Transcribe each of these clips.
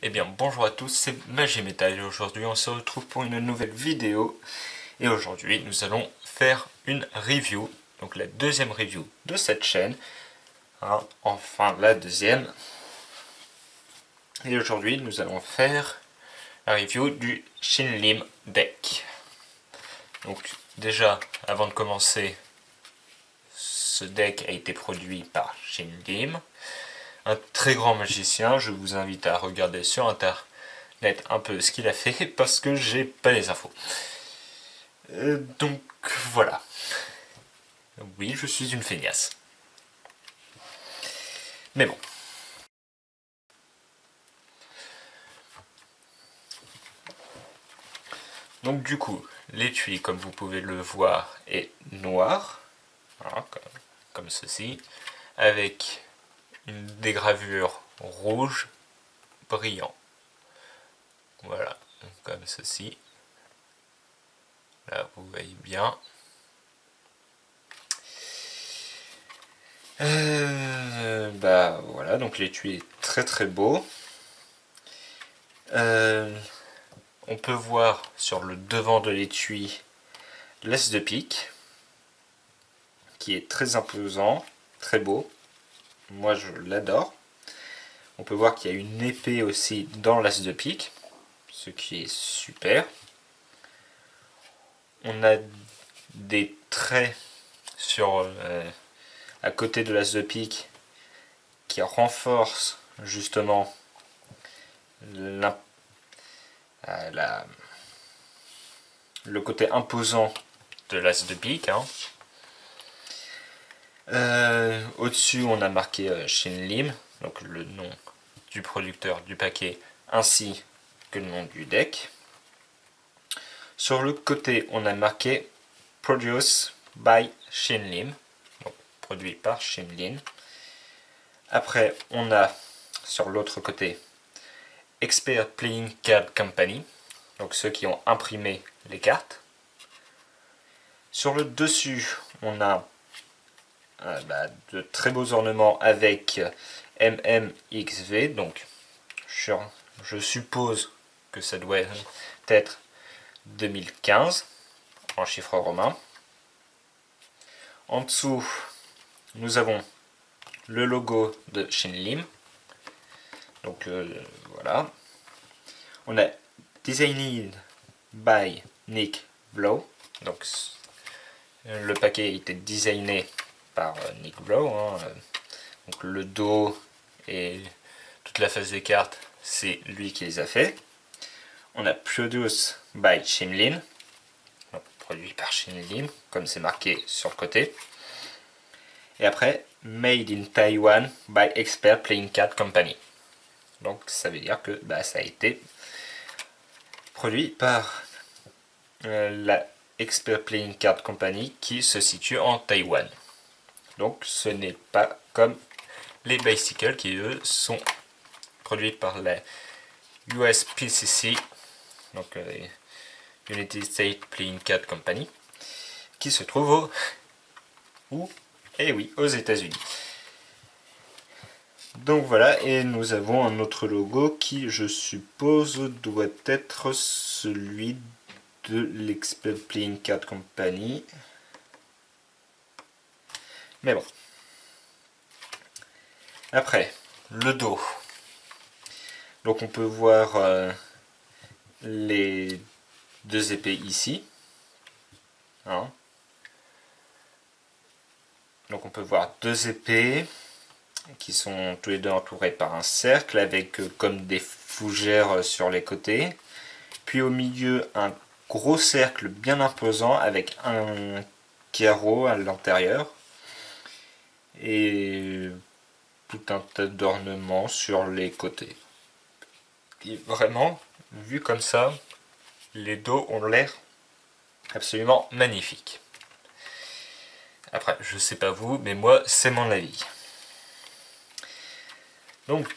Eh bien bonjour à tous, c'est Magimetal et aujourd'hui on se retrouve pour une nouvelle vidéo. Et aujourd'hui nous allons faire une review, donc la deuxième review de cette chaîne. Enfin la deuxième. Et aujourd'hui nous allons faire la review du Shinlim Deck. Donc déjà, avant de commencer, ce deck a été produit par Shinlim, un très grand magicien. Je vous invite à regarder sur internet un peu ce qu'il a fait parce que j'ai pas les infos. Donc voilà. Oui, je suis une feignasse. Mais bon. Donc du coup, l'étui, comme vous pouvez le voir, est noir. Voilà, comme ceci. Avec des gravures rouges brillant. Voilà, comme ceci. Là, vous voyez bien. Bah voilà, donc l'étui est très très beau. On peut voir sur le devant de l'étui l'as de pique, qui est très imposant, très beau. Moi je l'adore. On peut voir qu'il y a une épée aussi dans l'as de pique, ce qui est super. On a des traits sur à côté de l'as de pique qui renforcent justement le côté imposant de l'as de pique. Au-dessus, on a marqué Shinlim, donc le nom du producteur du paquet ainsi que le nom du deck. Sur le côté, on a marqué Produce by Shinlim, donc produit par Shinlim. Après, on a sur l'autre côté Expert Playing Card Company, donc ceux qui ont imprimé les cartes. Sur le dessus, on a de très beaux ornements avec MMXV, donc je suppose que ça doit être 2015 en chiffres romains. En dessous, nous avons le logo de Shinlim. Donc voilà. On a Designed by Nick Blow. Donc le paquet a été designé par Nick Blow. Donc le dos et toute la face des cartes, c'est lui qui les a fait. On a Produce by Shinlim, produit par Shinlim, comme c'est marqué sur le côté. Et après, Made in Taiwan by Expert Playing Card Company. Donc ça veut dire que ça a été produit par la Expert Playing Card Company qui se situe en Taïwan. Donc ce n'est pas comme les Bicycles qui eux sont produits par la USPCC, donc United States Playing Card Company, qui se trouve aux États-Unis. Donc voilà, et nous avons un autre logo qui, je suppose, doit être celui de l'Expert Playing Card Company. Mais bon. Après, le dos. Donc on peut voir les deux épées ici. Donc on peut voir deux épées qui sont tous les deux entourés par un cercle avec comme des fougères sur les côtés. Puis au milieu, un gros cercle bien imposant avec un carreau à l'intérieur. Et tout un tas d'ornements sur les côtés. Et vraiment, vu comme ça, les dos ont l'air absolument magnifiques. Après, je sais pas vous, mais moi, c'est mon avis. Donc,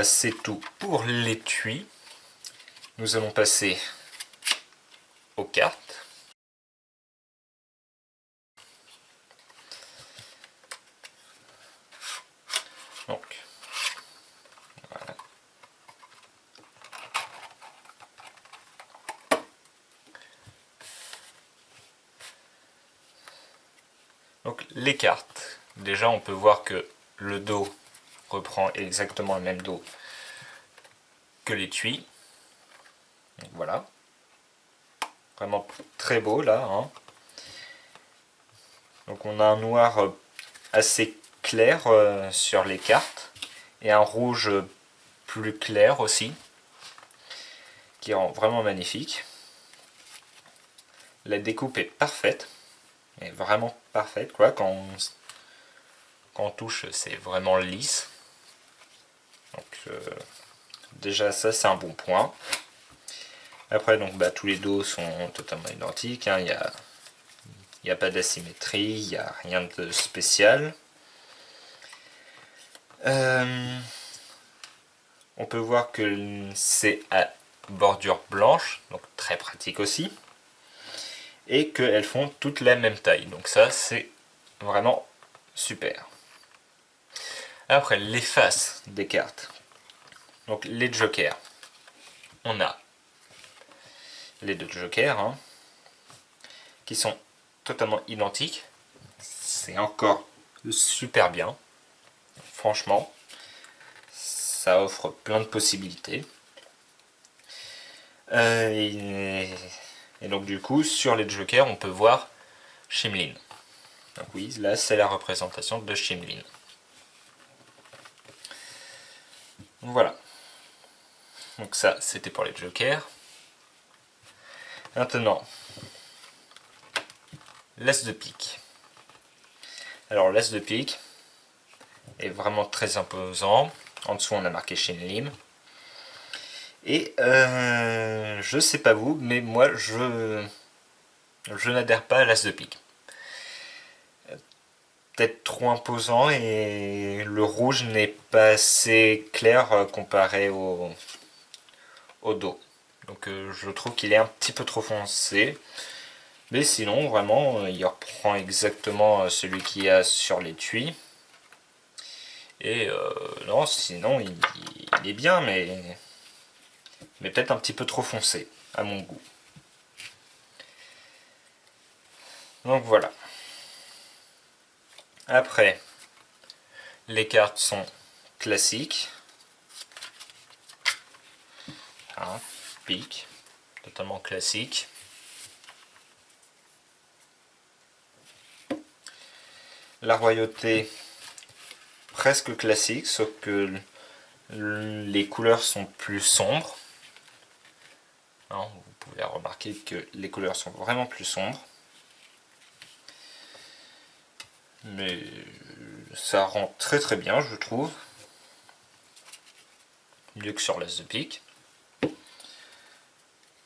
c'est tout pour l'étui. Nous allons passer aux cartes. Donc, voilà. Donc les cartes, déjà on peut voir que le dos reprend exactement le même dos que l'étui. Donc voilà, vraiment très beau là, hein. Donc on a un noir assez clair sur les cartes et un rouge plus clair aussi, qui rend vraiment magnifique. La découpe est parfaite, est vraiment parfaite quoi. Quand on touche, c'est vraiment lisse. Donc déjà ça c'est un bon point. Après donc tous les dos sont totalement identiques, hein. Il n'y a pas d'asymétrie, il n'y a rien de spécial. On peut voir que c'est à bordure blanche, donc très pratique aussi. Et qu'elles font toutes la même taille, donc ça c'est vraiment super. Après les faces des cartes, donc les jokers. On a les deux jokers, hein, qui sont totalement identiques. C'est encore super bien. Franchement, ça offre plein de possibilités. Et donc du coup, sur les jokers, on peut voir Shimlin. Donc oui, là c'est la représentation de Shimlin. Voilà. Donc ça, c'était pour les jokers. Maintenant, l'as de pique. Alors l'as de pique est vraiment très imposant. En dessous, on a marqué Shinlim. Et je sais pas vous, mais moi, je n'adhère pas à l'as de pique. Peut-être trop imposant et le rouge n'est pas assez clair comparé au dos. Donc je trouve qu'il est un petit peu trop foncé. Mais sinon, vraiment, il reprend exactement celui qu'il y a sur l'étui. Et non, sinon, il est bien, mais peut-être un petit peu trop foncé, à mon goût. Donc voilà. Après, les cartes sont classiques. Hein, pique, totalement classique. La royauté, presque classique, sauf que les couleurs sont plus sombres. Hein, vous pouvez remarquer que les couleurs sont vraiment plus sombres. Mais ça rend très très bien, je trouve. Mieux que sur l'as de pique.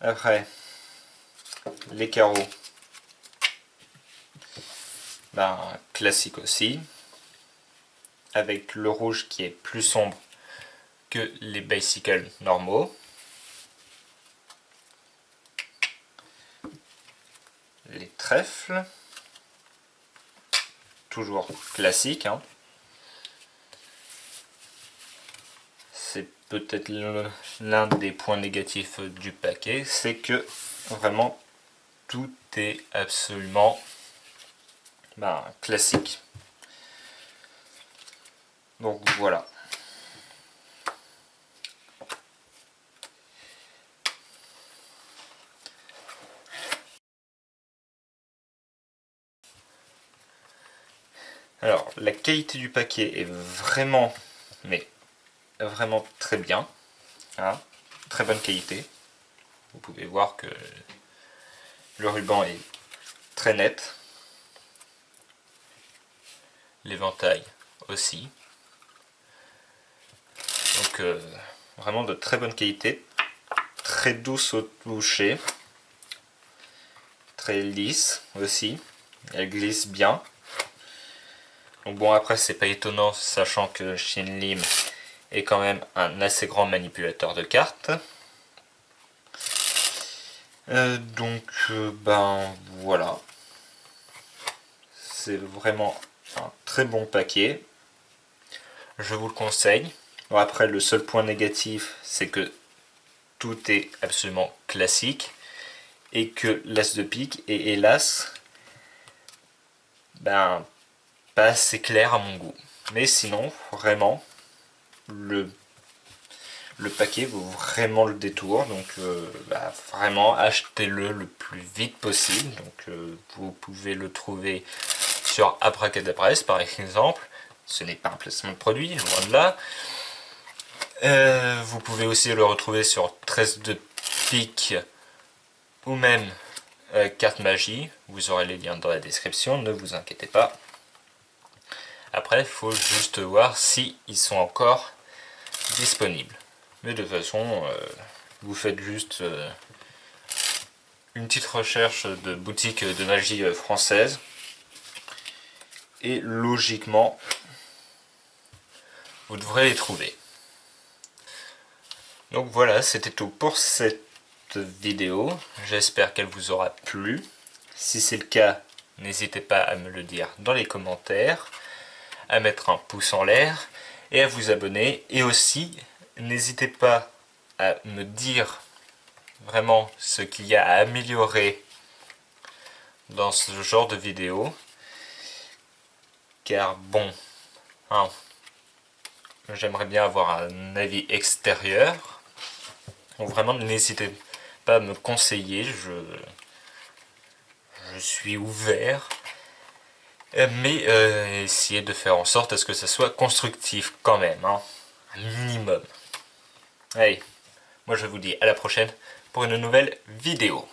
Après, les carreaux, classique aussi. Avec le rouge qui est plus sombre que les bicycles normaux. Les trèfles, toujours classique, hein. C'est peut-être l'un des points négatifs du paquet, c'est que vraiment tout est absolument classique. Donc voilà. Alors, la qualité du paquet est vraiment, mais vraiment très bien. Hein, très bonne qualité. Vous pouvez voir que le ruban est très net. L'éventail aussi. Donc vraiment de très bonne qualité. Très douce au toucher. Très lisse aussi. Elle glisse bien. Donc bon, après c'est pas étonnant sachant que Shinlim est quand même un assez grand manipulateur de cartes. Voilà. C'est vraiment un très bon paquet. Je vous le conseille. Bon, après le seul point négatif c'est que tout est absolument classique et que l'as de pique est hélas pas assez clair à mon goût. Mais sinon, vraiment, le paquet vaut vraiment le détour. Donc vraiment, achetez-le le plus vite possible. Donc vous pouvez le trouver sur Abracadapress par exemple. Ce n'est pas un placement de produit, loin de là. Vous pouvez aussi le retrouver sur 13 de pique ou même carte magie. Vous aurez les liens dans la description, ne vous inquiétez pas. Après, il faut juste voir si ils sont encore disponibles. Mais de toute façon, vous faites juste une petite recherche de boutique de magie française. Et logiquement, vous devrez les trouver. Donc voilà, c'était tout pour cette vidéo. J'espère qu'elle vous aura plu. Si c'est le cas, n'hésitez pas à me le dire dans les commentaires, à mettre un pouce en l'air et à vous abonner. Et aussi, n'hésitez pas à me dire vraiment ce qu'il y a à améliorer dans ce genre de vidéo. Car bon, hein, j'aimerais bien avoir un avis extérieur. Donc vraiment, n'hésitez pas à me conseiller, je suis ouvert. Mais essayez de faire en sorte à ce que ça soit constructif quand même, hein, un minimum. Allez, moi je vous dis à la prochaine pour une nouvelle vidéo.